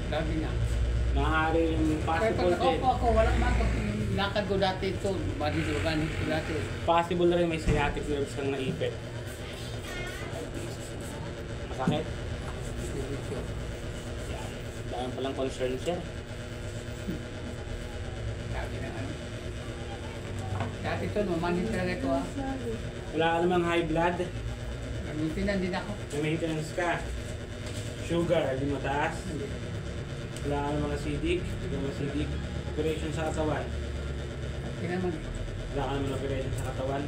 Lagi na. Maaari yung Kaya possible pag din. nakaupo ako, walang makap. Lakad ko dati ito. Madilugan ko dati. Possible na rin may sciatic nerves kang naipit. Masakit? Yan. Dahil palang concern siya. Lagi na ano. Dati ito, mamanin talaga ito ah. Wala ka namang high blood. Gamitin din ako. May maintenance ka. Sugar, hindi mataas. Wala ka namang acidic. Hindi ka acidic. Operation sa katawan. Hindi naman. Wala ka naman operation sa katawan.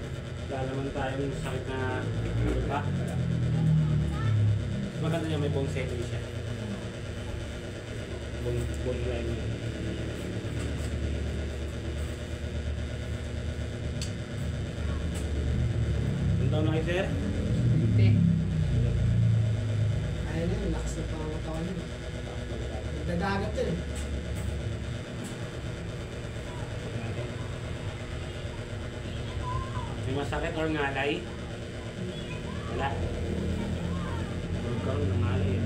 Wala naman tayong sakit na ano ba? Maganda niya may bone setting siya. Bone lining. Ang taon na kayo, sir? Hindi. Kaya na yun, lakas na pangatawan yun. Nagdadagat yun. May masakit or ngalay? Wala. Magkaroon ng ngalay eh.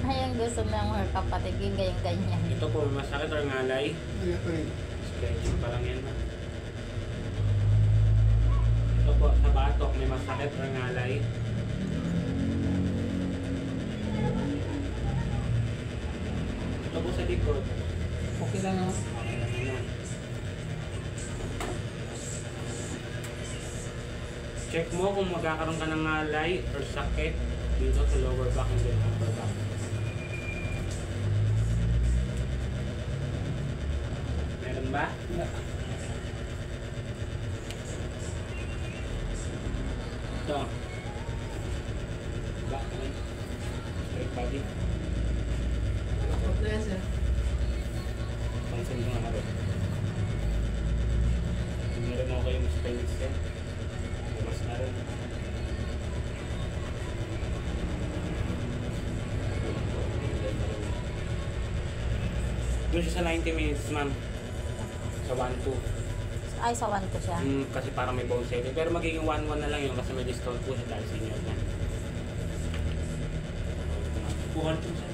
Ayun gusto ng mga kapatid, yung ganyan-ganyan. Ito po, may masakit or ngalay? Kaya pa rin. Stretching pa lang yan. Ito po, sa batok, may masakit or ngalay? Ito po sa likod. Okay lang naman. Okay lang yan. Check mo kung magkakaroon ka ng ngalay or sakit dito sa lower back and then upper back. Meron ba? Wala. Ito. Back naman. Straight body. Kapot na yan, sir. Pansin mo nga rin. Meron ako kayong spinach yan. Bumas na rin. Doon siya sa 90 minutes, ma'am. Sa 1-2. Ay, sa 1 ko siya. Kasi parang may bone setting. Pero magiging 1-1 na lang yun kasi may discount po siya dahil senior na. 200 siya.